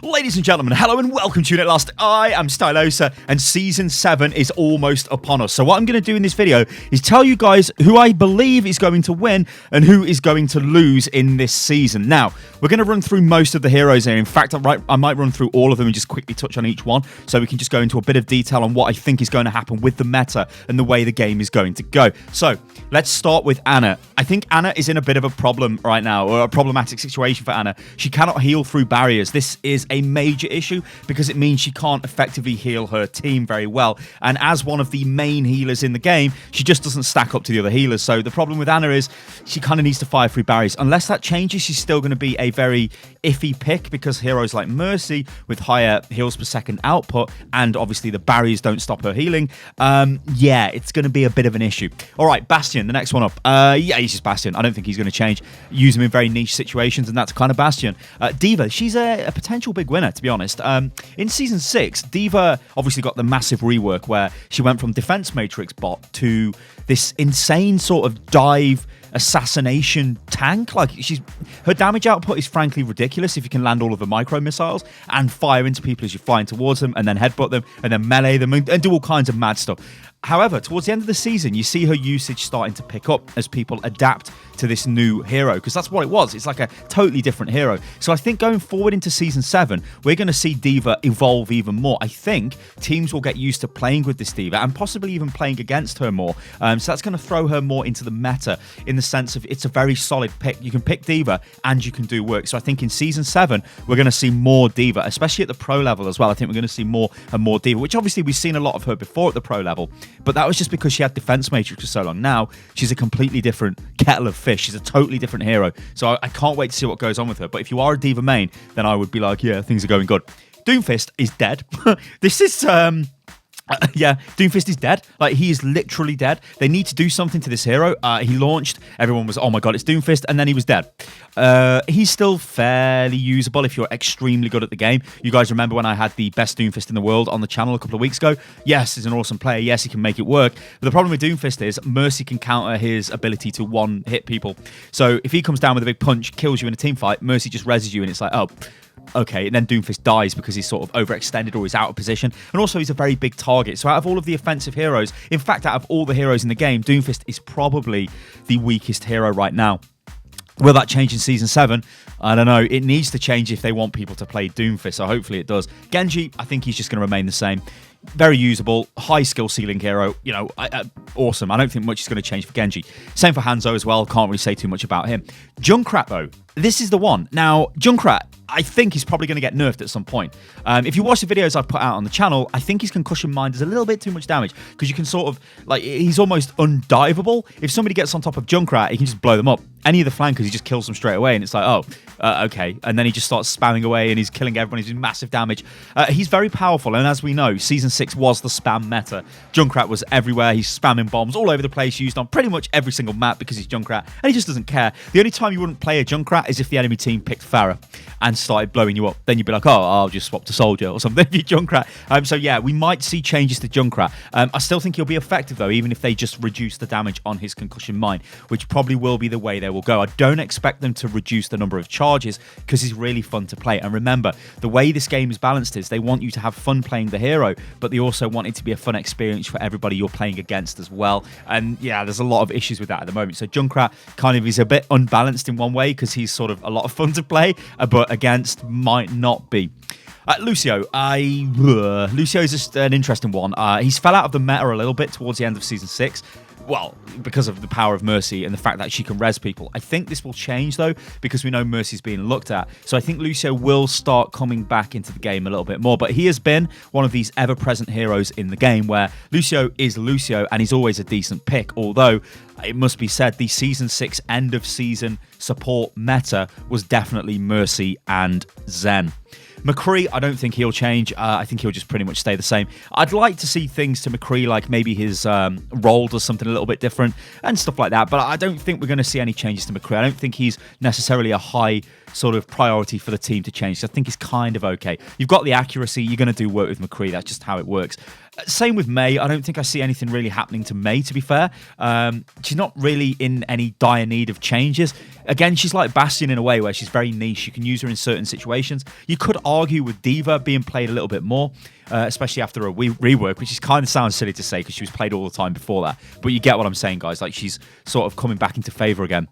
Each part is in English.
Ladies and gentlemen, hello and welcome to At Last. I am Stylosa and Season 7 is almost upon us. So what I'm going to do in this video is tell you guys who I believe is going to win and who is going to lose in this season. Now, we're going to run through most of the heroes here. In fact, I might run through all of them and just quickly touch on each one so we can just go into a bit of detail on what I think is going to happen with the meta and the way the game is going to go. So, let's start with Ana. I think Ana is in a bit of a problem right now, or a problematic situation for Ana. She cannot heal through barriers. This is a major issue because it means she can't effectively heal her team very well. And as one of the main healers in the game, she just doesn't stack up to the other healers. So the problem with Ana is she kind of needs to fire through barriers. Unless that changes, she's still going to be a very iffy pick because heroes like Mercy with higher heals per second output and obviously the barriers don't stop her healing. Yeah, it's going to be a bit of an issue. All right, Bastion, the next one up. Yeah, he's just Bastion. I don't think he's going to change. Use him in very niche situations, and that's kind of Bastion. D.Va, she's a potential big winner, to be honest. In Season 6, D.Va obviously got the massive rework where she went from Defense Matrix bot to this insane sort of dive assassination tank. Like, her damage output is frankly ridiculous if you can land all of the micro missiles and fire into people as you're flying towards them and then headbutt them and then melee them and do all kinds of mad stuff. However, towards the end of the season, you see her usage starting to pick up as people adapt to this new hero, because that's what it was. It's like a totally different hero. So I think going forward into Season 7, we're going to see D.Va evolve even more. I think teams will get used to playing with this D.Va and possibly even playing against her more. So that's going to throw her more into the meta in the sense of it's a very solid pick. You can pick D.Va and you can do work. So I think in Season 7, we're going to see more D.Va, especially at the pro level as well. I think we're going to see more and more D.Va, which obviously we've seen a lot of her before at the pro level. But that was just because she had Defense Matrix for so long. Now, she's a completely different kettle of fish. She's a totally different hero. So I can't wait to see what goes on with her. But if you are a D.Va main, then I would be like, yeah, things are going good. DOOMFIST is dead. This is... yeah, DOOMFIST is dead. Like, he is literally dead. They need to do something to this hero. He launched, everyone was, oh my god, it's DOOMFIST, and then he was dead. He's still fairly usable if you're extremely good at the game. You guys remember when I had the best DOOMFIST in the world on the channel a couple of weeks ago? Yes, he's an awesome player. Yes, he can make it work. But the problem with DOOMFIST is Mercy can counter his ability to one-hit people. So if he comes down with a big punch, kills you in a team fight, Mercy just reses you, and it's like, oh... okay, and then DOOMFIST dies because he's sort of overextended or he's out of position. And also, he's a very big target. So out of all of the offensive heroes, in fact, out of all the heroes in the game, DOOMFIST is probably the weakest hero right now. Will that change in Season 7? I don't know. It needs to change if they want people to play DOOMFIST, so hopefully it does. Genji, I think he's just going to remain the same. Very usable, high skill ceiling hero. You know, awesome. I don't think much is going to change for Genji. Same for Hanzo as well. Can't really say too much about him. Junkrat, though, this is the one. Now, Junkrat, I think he's probably going to get nerfed at some point. If you watch the videos I've put out on the channel, I think his concussion mine does a little bit too much damage because you can sort of, like, he's almost undivable. If somebody gets on top of Junkrat, he can just blow them up. Any of the flankers, he just kills them straight away, and it's like, oh, okay. And then he just starts spamming away, and he's killing everyone. He's doing massive damage. He's very powerful, and as we know, Season 6 was the spam meta. Junkrat was everywhere. He's spamming bombs all over the place, used on pretty much every single map because he's Junkrat, and he just doesn't care. The only time you wouldn't play a Junkrat is if the enemy team picked Pharah and started blowing you up. Then you'd be like, oh, I'll just swap to Soldier or something if you're Junkrat. So yeah, we might see changes to Junkrat. I still think he'll be effective, though, even if they just reduce the damage on his concussion mine, which probably will be the way they will go. I don't expect them to reduce the number of charges because he's really fun to play. And remember, the way this game is balanced is they want you to have fun playing the hero, but they also want it to be a fun experience for everybody you're playing against as well. And yeah, there's a lot of issues with that at the moment. So Junkrat kind of is a bit unbalanced in one way because he's sort of a lot of fun to play, but against might not be. Lucio. Lucio is just an interesting one. He's fell out of the meta a little bit towards the end of Season 6. Well, because of the power of Mercy and the fact that she can res people. I think this will change, though, because we know Mercy's being looked at. So I think Lucio will start coming back into the game a little bit more. But he has been one of these ever-present heroes in the game where Lucio is Lucio and he's always a decent pick. Although, it must be said, the Season 6 end-of-season support meta was definitely Mercy and Zen. McCree, I don't think he'll change. I think he'll just pretty much stay the same. I'd like to see things to McCree, like maybe his role does something a little bit different and stuff like that, but I don't think we're going to see any changes to McCree. I don't think he's necessarily a high sort of priority for the team to change. So I think it's kind of okay. You've got the accuracy. You're going to do work with McCree. That's just how it works. Same with May. I don't think I see anything really happening to May, to be fair. She's not really in any dire need of changes. Again, she's like Bastion in a way where she's very niche. You can use her in certain situations. You could argue with Diva being played a little bit more, especially after a rework, which is kind of sounds silly to say because she was played all the time before that. But you get what I'm saying, guys. Like, she's sort of coming back into favor again.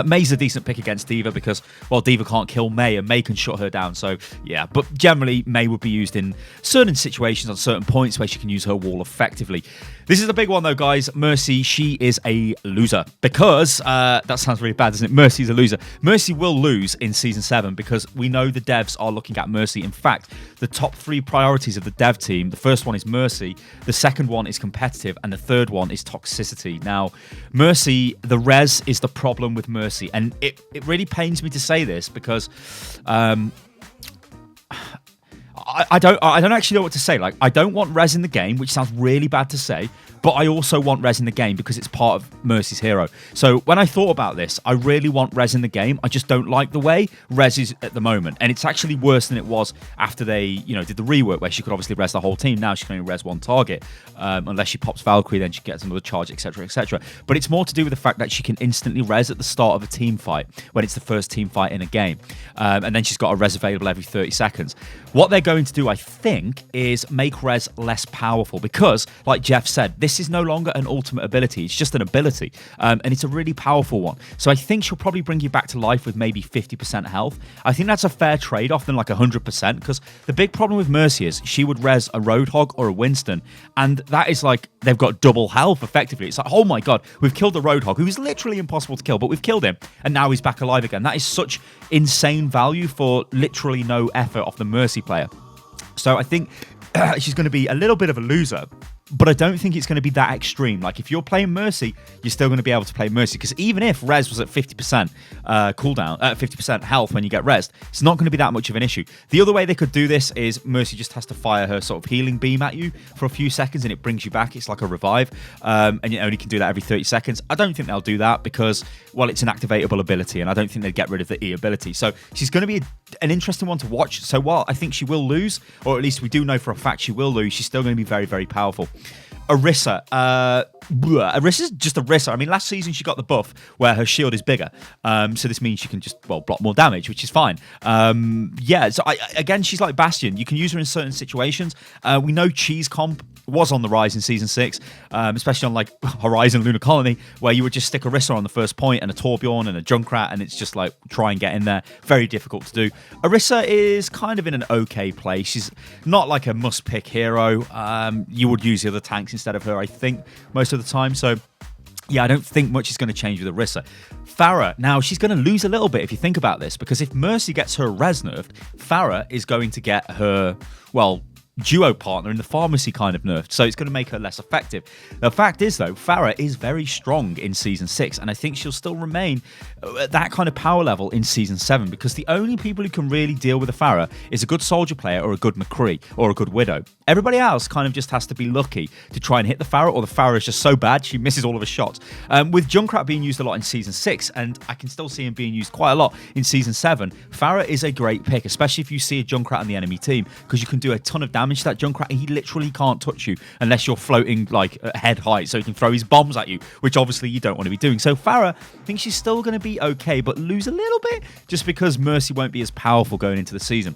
May's a decent pick against Diva because, well, Diva can't kill May and May can shut her down. So, yeah, but generally, May would be used in certain situations on certain points where she can use her wall effectively. This is the big one, though, guys. Mercy, she is a loser because, that sounds really bad, doesn't it? Mercy's a loser. Mercy will lose in Season 7 because we know the devs are looking at Mercy. In fact, the top 3 priorities of the dev team, the first one is Mercy, the second one is competitive, and the third one is toxicity. Now, Mercy, the res is the problem with Mercy, and it really pains me to say this because I don't actually know what to say. Like, I don't want res in the game, which sounds really bad to say, but I also want res in the game because it's part of Mercy's hero. So when I thought about this, I really want res in the game. I just don't like the way res is at the moment, and it's actually worse than it was after they, did the rework where she could obviously res the whole team. Now she can only res one target, unless she pops Valkyrie, then she gets another charge, etc., etc. But it's more to do with the fact that she can instantly res at the start of a team fight when it's the first team fight in a game, and then she's got a res available every 30 seconds. What they're going to do, I think, is make res less powerful because, like Jeff said, this is no longer an ultimate ability. It's just an ability, and it's a really powerful one. So I think she'll probably bring you back to life with maybe 50% health. I think that's a fair trade-off than like 100%, because the big problem with Mercy is she would res a Roadhog or a Winston, and that is like they've got double health effectively. It's like, oh my god, we've killed the Roadhog, who is literally impossible to kill, but we've killed him, and now he's back alive again. That is such insane value for literally no effort off the Mercy player. So I think she's going to be a little bit of a loser, but I don't think it's going to be that extreme. Like, if you're playing Mercy, you're still going to be able to play Mercy, because even if res was at 50% cooldown, 50% health when you get resed, it's not going to be that much of an issue. The other way they could do this is Mercy just has to fire her sort of healing beam at you for a few seconds and it brings you back. It's like a revive, and you only can do that every 30 seconds. I don't think they'll do that because, well, it's an activatable ability, and I don't think they'd get rid of the E ability. So she's going to be an interesting one to watch. So while I think she will lose, or at least we do know for a fact she will lose, she's still going to be very, very powerful. Orisa. Orisa's just Orisa. I mean, last season she got the buff where her shield is bigger. So this means she can just, well, block more damage, which is fine. Yeah, so again, she's like Bastion. You can use her in certain situations. We know cheese comp was on the rise in Season 6, especially on like Horizon Lunar Colony, where you would just stick Orisa on the first point and a Torbjorn and a Junkrat, and it's just like try and get in there. Very difficult to do. Orisa is kind of in an okay place. She's not like a must-pick hero. You would use the other tanks instead of her, I think, most of the time. So yeah, I don't think much is going to change with Orisa. Pharah, now she's going to lose a little bit if you think about this, because if Mercy gets her res nerfed, Pharah is going to get her, well, duo partner in the pharmacy kind of nerfed, so it's going to make her less effective. The fact is, though, Pharah is very strong in Season 6, and I think she'll still remain at that kind of power level in Season 7, because the only people who can really deal with a Pharah is a good soldier player or a good McCree or a good Widow. Everybody else kind of just has to be lucky to try and hit the Pharah, or the Pharah is just so bad she misses all of her shots. With Junkrat being used a lot in Season 6, and I can still see him being used quite a lot in Season 7, Pharah is a great pick, especially if you see a Junkrat on the enemy team, because you can do a ton of damage to that Junkrat. He literally can't touch you unless you're floating like at head height, so he can throw his bombs at you, which obviously you don't want to be doing. So Pharah, I think she's still going to be okay, but lose a little bit just because Mercy won't be as powerful going into the season.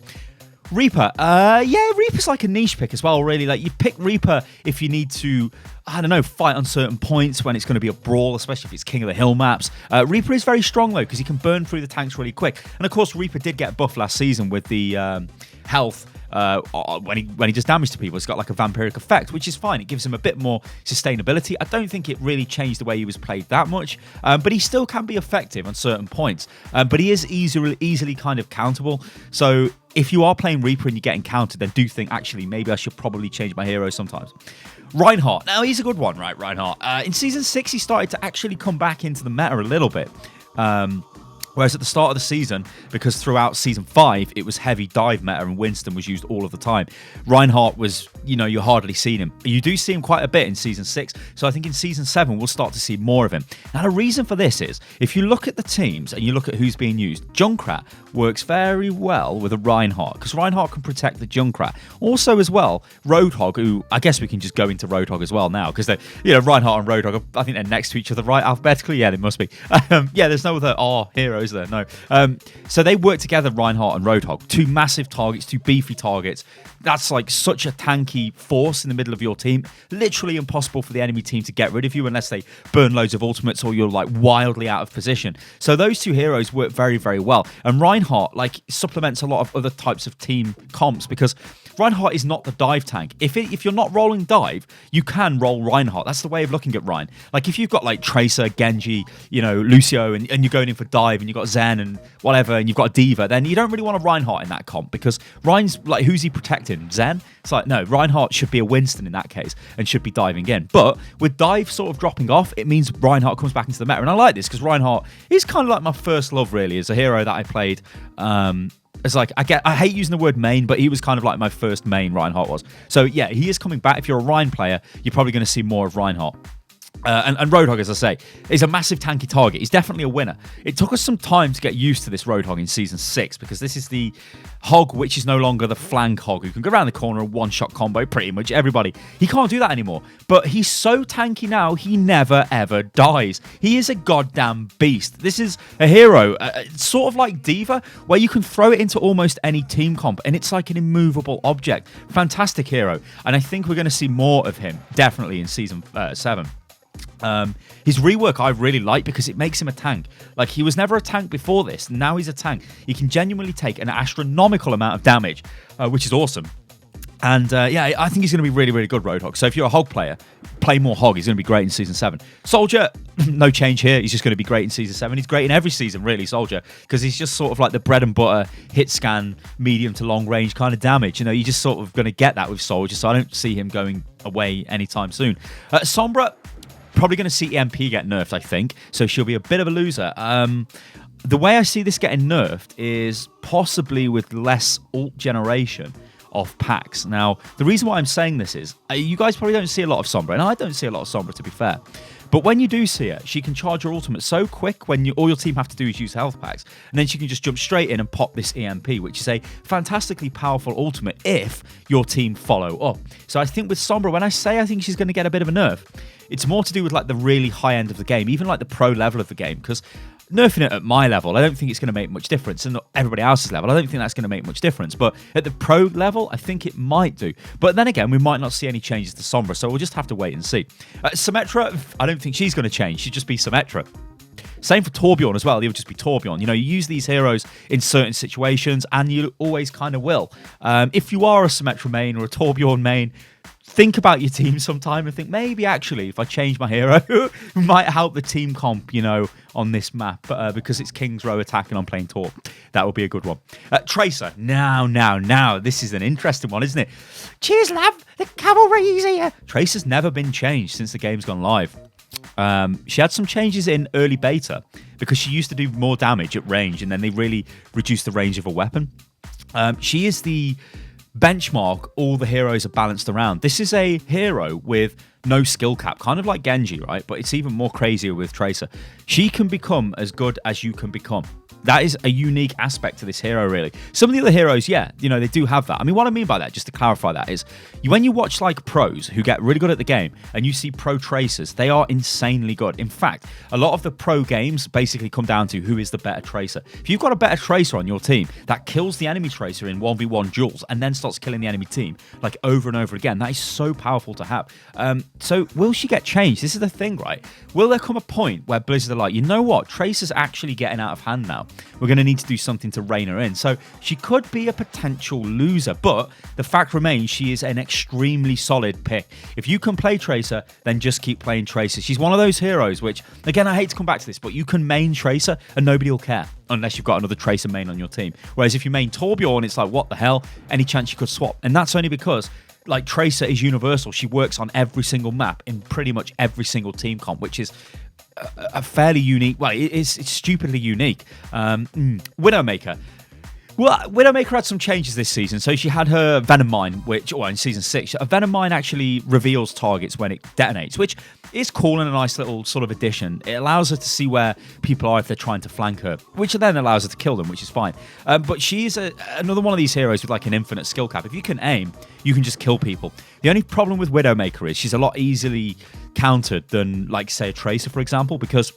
Reaper, yeah, Reaper's like a niche pick as well, really. Like, you pick Reaper if you need to, I don't know, fight on certain points when it's going to be a brawl, especially if it's King of the Hill maps. Reaper is very strong, though, because he can burn through the tanks really quick. And, of course, Reaper did get buffed last season with the health when he does damage to people. It's got like a vampiric effect, which is fine. It gives him a bit more sustainability. I don't think it really changed the way he was played that much, but he still can be effective on certain points. But he is easily kind of countable. So if you are playing Reaper and you're getting countered, then do think, actually, maybe I should probably change my hero sometimes. Reinhardt. Now, he's a good one, right, Reinhardt? In Season 6, he started to actually come back into the meta a little bit. Whereas at the start of the season, because throughout Season 5, it was heavy dive meta and Winston was used all of the time, Reinhardt was, you hardly seen him. You do see him quite a bit in Season 6, so I think in Season 7, we'll start to see more of him. Now, the reason for this is, if you look at the teams and you look at who's being used, Junkrat works very well with a Reinhardt, because Reinhardt can protect the Junkrat. Also, as well, Roadhog, who I guess we can just go into Roadhog as well now, because Reinhardt and Roadhog, I think they're next to each other, right, alphabetically? Yeah, they must be. Yeah, there's no other R heroes there, no. So they work together, Reinhardt and Roadhog. Two massive targets, two beefy targets. That's like such a tanky force in the middle of your team. Literally impossible for the enemy team to get rid of you unless they burn loads of ultimates or you're like wildly out of position. So those two heroes work very, very well. And Reinhardt like supplements a lot of other types of team comps, because Reinhardt is not the dive tank. If you're not rolling dive, you can roll Reinhardt. That's the way of looking at Rein. Like if you've got like Tracer, Genji, Lucio, and you're going in for dive, and you've got Zen and whatever, and you've got a Diva, then you don't really want a Reinhardt in that comp, because Rein's like, who's he protecting? Zen? It's like, no, Reinhardt should be a Winston in that case and should be diving in. But with dive sort of dropping off, it means Reinhardt comes back into the meta. And I like this because Reinhardt is kind of like my first love, really, as a hero that I played. It's like, I hate using the word main, but he was kind of like my first main, Reinhardt was. So yeah, he is coming back. If you're a Rein player, you're probably going to see more of Reinhardt. And Roadhog, as I say, is a massive tanky target. He's definitely a winner. It took us some time to get used to this Roadhog in Season 6, because this is the hog which is no longer the flank hog who can go around the corner and one-shot combo pretty much everybody. He can't do that anymore. But he's so tanky now, he never, ever dies. He is a goddamn beast. This is a hero, sort of like Diva, where you can throw it into almost any team comp, and it's like an immovable object. Fantastic hero. And I think we're going to see more of him, definitely in Season 7. His rework I really like, because it makes him a tank. Like, he was never a tank before this. Now he's a tank. He can genuinely take an astronomical amount of damage, which is awesome. And yeah, I think he's going to be really, really good, Roadhog. So if you're a Hog player, play more Hog. He's going to be great in Season 7. Soldier, no change here. He's just going to be great in Season 7. He's great in every season, really, Soldier, because he's just sort of like the bread and butter, hit scan, medium to long range kind of damage. You're just sort of going to get that with Soldier, so I don't see him going away anytime soon. Sombra, probably going to see EMP get nerfed, I think, so she'll be a bit of a loser. The way I see this getting nerfed is possibly with less ult generation of packs. Now, the reason why I'm saying this is, you guys probably don't see a lot of Sombra, and I don't see a lot of Sombra, to be fair. But when you do see her, she can charge her ultimate so quick when all your team have to do is use health packs. And then she can just jump straight in and pop this EMP, which is a fantastically powerful ultimate if your team follow up. So I think with Sombra, when I say I think she's going to get a bit of a nerf, it's more to do with like the really high end of the game, even like the pro level of the game, because nerfing it at my level, I don't think it's going to make much difference. And everybody else's level, I don't think that's going to make much difference. But at the pro level, I think it might do. But then again, we might not see any changes to Sombra, so we'll just have to wait and see. Symmetra, I don't think she's going to change. She'd just be Symmetra. Same for Torbjorn as well. He would just be Torbjorn. You use these heroes in certain situations, and you always kind of will. If you are a Symmetra main or a Torbjorn main, think about your team sometime and think, maybe actually if I change my hero, it might help the team comp, on this map, because it's King's Row attack and I'm playing Torp. That would be a good one. Tracer. Now, this is an interesting one, isn't it? Cheers, lad. The cavalry's here. Tracer's never been changed since the game's gone live. She had some changes in early beta because she used to do more damage at range, and then they really reduced the range of a weapon. She is the benchmark all the heroes are balanced around. This is a hero with no skill cap, kind of like Genji, right? But it's even more crazier with Tracer. She can become as good as you can become. That is a unique aspect to this hero, really. Some of the other heroes, yeah, they do have that. I mean, what I mean by that, just to clarify that, is when you watch like pros who get really good at the game and you see pro tracers, they are insanely good. In fact, a lot of the pro games basically come down to who is the better tracer. If you've got a better tracer on your team that kills the enemy tracer in 1v1 duels and then starts killing the enemy team like over and over again, that is so powerful to have. So will she get changed? This is the thing, right? Will there come a point where Blizzard are like, you know what, Tracer's actually getting out of hand now. We're going to need to do something to rein her in. So she could be a potential loser, but the fact remains she is an extremely solid pick. If you can play Tracer, then just keep playing Tracer. She's one of those heroes which, again, I hate to come back to this, but you can main Tracer and nobody will care unless you've got another Tracer main on your team. Whereas if you main Torbjorn, it's like, what the hell? Any chance you could swap? And that's only because like Tracer is universal. She works on every single map in pretty much every single team comp, which is a fairly unique. Well, it's stupidly unique. Widowmaker. Well, Widowmaker had some changes this season. So she had her Venom Mine, which, in Season 6, a Venom Mine actually reveals targets when it detonates, which is cool and a nice little sort of addition. It allows her to see where people are if they're trying to flank her, which then allows her to kill them, which is fine. But she's another one of these heroes with like an infinite skill cap. If you can aim, you can just kill people. The only problem with Widowmaker is she's a lot easily countered than, like, say, a Tracer, for example, because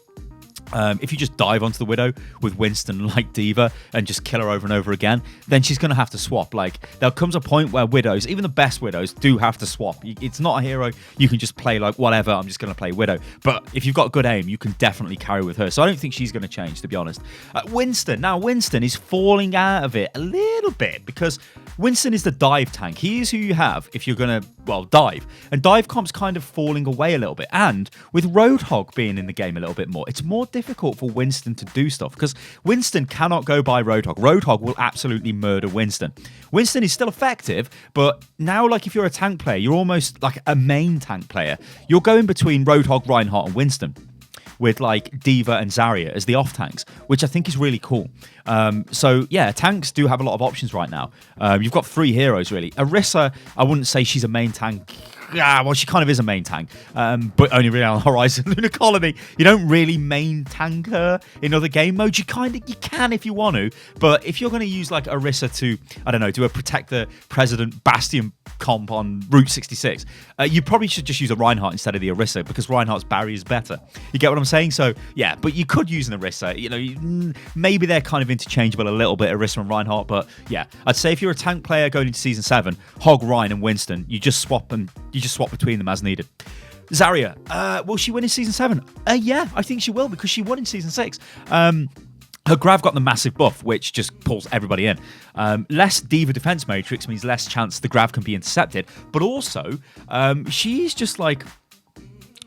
if you just dive onto the Widow with Winston like D.Va and just kill her over and over again, then she's going to have to swap. Like, there comes a point where Widows, even the best Widows, do have to swap. It's not a hero you can just play like, whatever, I'm just going to play Widow. But if you've got good aim, you can definitely carry with her. So I don't think she's going to change, to be honest. Winston. Now, Winston is falling out of it a little bit because Winston is the dive tank. He is who you have if you're going to, well, dive. And dive comp's kind of falling away a little bit. And with Roadhog being in the game a little bit more, it's more difficult for Winston to do stuff because Winston cannot go by Roadhog. Roadhog will absolutely murder Winston. Winston is still effective, but now, like, if you're a tank player, you're almost like a main tank player. You're going between Roadhog, Reinhardt, and Winston, with like D.Va and Zarya as the off tanks, which I think is really cool. So yeah, tanks do have a lot of options right now. You've got 3 heroes really. Orisa, I wouldn't say she's a main tank. Yeah, well, she kind of is a main tank, but only really on Horizon Lunar Colony. You don't really main tank her in other game modes. You can if you want to, but if you're going to use like Orisa to, I don't know, do a Protect the President Bastion comp on Route 66, you probably should just use a Reinhardt instead of the Orisa because Reinhardt's barrier is better. You get what I'm saying? So yeah, but you could use an Orisa. You know, maybe they're kind of interchangeable a little bit, Orisa and Reinhardt, but yeah, I'd say if you're a tank player going into Season 7, Hog, Ryan, and Winston, you just swap between them as needed. Zarya, will she win in Season 7? Yeah, I think she will because she won in Season 6. Her Grav got the massive buff, which just pulls everybody in. Less D.Va defense matrix means less chance the Grav can be intercepted, but also she's just like,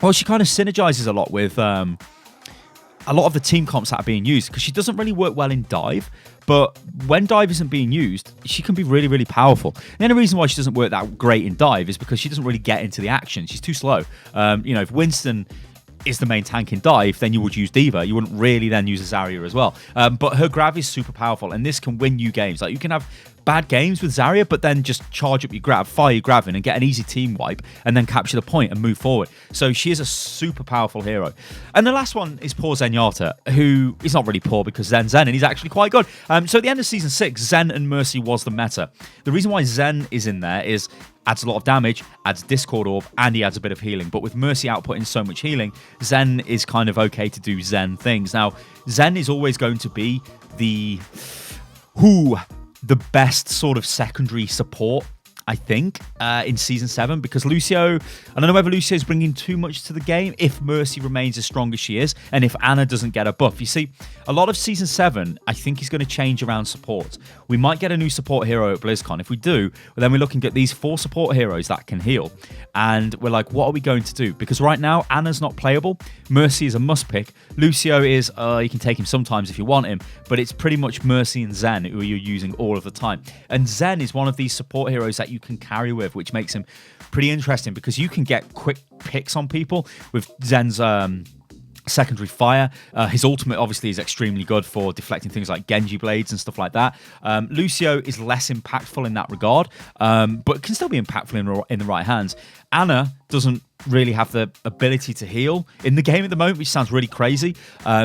well, she kind of synergizes a lot with a lot of the team comps that are being used because she doesn't really work well in dive, but when dive isn't being used, she can be really, really powerful. The only reason why she doesn't work that great in dive is because she doesn't really get into the action. She's too slow. If Winston is the main tank in dive, then you would use D.Va. You wouldn't really then use a Zarya as well. But her Grav is super powerful, and this can win you games. Like, you can have bad games with Zarya, but then just charge up your Grav, fire your Grav in, and get an easy team wipe, and then capture the point and move forward. So she is a super powerful hero. And the last one is poor Zenyatta, who is not really poor because Zen's Zen, and he's actually quite good. So at the end of Season 6, Zen and Mercy was the meta. The reason why Zen is in there is adds a lot of damage, adds Discord Orb, and he adds a bit of healing. But with Mercy outputting so much healing, Zen is kind of okay to do Zen things. Now, Zen is always going to be the best sort of secondary support, I think, in Season 7, because Lucio, I don't know whether Lucio's bringing too much to the game if Mercy remains as strong as she is, and if Anna doesn't get a buff. You see, a lot of Season 7, I think, is going to change around support. We might get a new support hero at BlizzCon. If we do, well, then we're looking at these 4 support heroes that can heal, and we're like, what are we going to do? Because right now, Anna's not playable, Mercy is a must pick, Lucio is, you can take him sometimes if you want him, but it's pretty much Mercy and Zen who you're using all of the time. And Zen is one of these support heroes that you can carry with, which makes him pretty interesting because you can get quick picks on people with Zen's secondary fire. His ultimate obviously is extremely good for deflecting things like Genji blades and stuff like that. Lucio is less impactful in that regard, but can still be impactful in the right hands. Anna doesn't really have the ability to heal in the game at the moment, which sounds really crazy.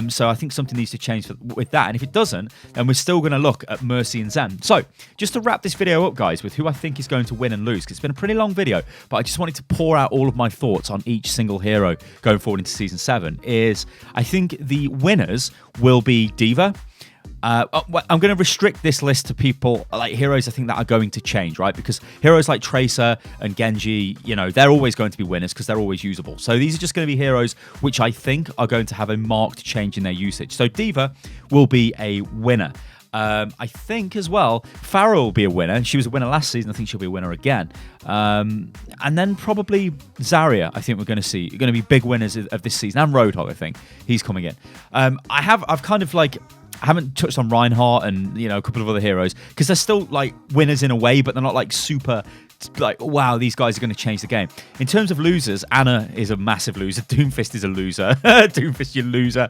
So I think something needs to change with that. And if it doesn't, then we're still going to look at Mercy and Zen. So just to wrap this video up, guys, with who I think is going to win and lose, because it's been a pretty long video, but I just wanted to pour out all of my thoughts on each single hero going forward into Season 7, is I think the winners will be D.Va. I'm going to restrict this list to people like heroes I think that are going to change, right? Because heroes like Tracer and Genji, they're always going to be winners because they're always usable. So these are just going to be heroes which I think are going to have a marked change in their usage. So D.Va will be a winner. I think as well, Pharah will be a winner. She was a winner last season. I think she'll be a winner again. And then probably Zarya, I think we're going to see. You're going to be big winners of this season. And Roadhog, I think. He's coming in. I've kind of like... I haven't touched on Reinhardt and a couple of other heroes because they're still like winners in a way, but they're not like super like, wow, these guys are going to change the game. In terms of losers, Anna is a massive loser. Doomfist is a loser. Doomfist, you loser.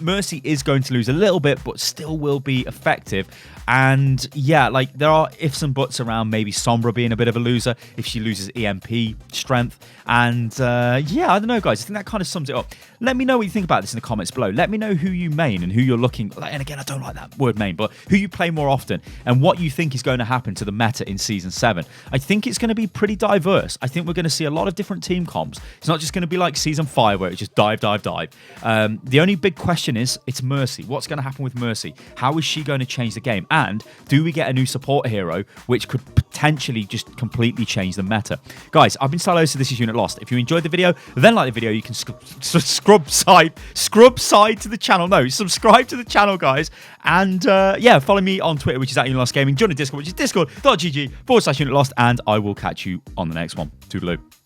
Mercy is going to lose a little bit, but still will be effective. And yeah, like there are ifs and buts around maybe Sombra being a bit of a loser if she loses EMP strength. And yeah, I don't know, guys. I think that kind of sums it up. Let me know what you think about this in the comments below. Let me know who you main and who you're looking. And again, I don't like that word main, but who you play more often and what you think is going to happen to the meta in Season 7. I think it's going to be pretty diverse. I think we're going to see a lot of different team comps. It's not just going to be like Season 5 where it's just dive. The only big question is, it's Mercy. What's going to happen with Mercy? How is she going to change the game? And do we get a new support hero which could potentially just completely change the meta? Guys, I've been Stylosa. This is Unit Lost. If you enjoyed the video, then like the video. You can scrub side to the channel. No, subscribe to the channel, guys. And yeah, follow me on Twitter, which is @UnitLostGaming. Join the Discord, which is discord.gg/UnitLost. And I will catch you on the next one. Toodaloo.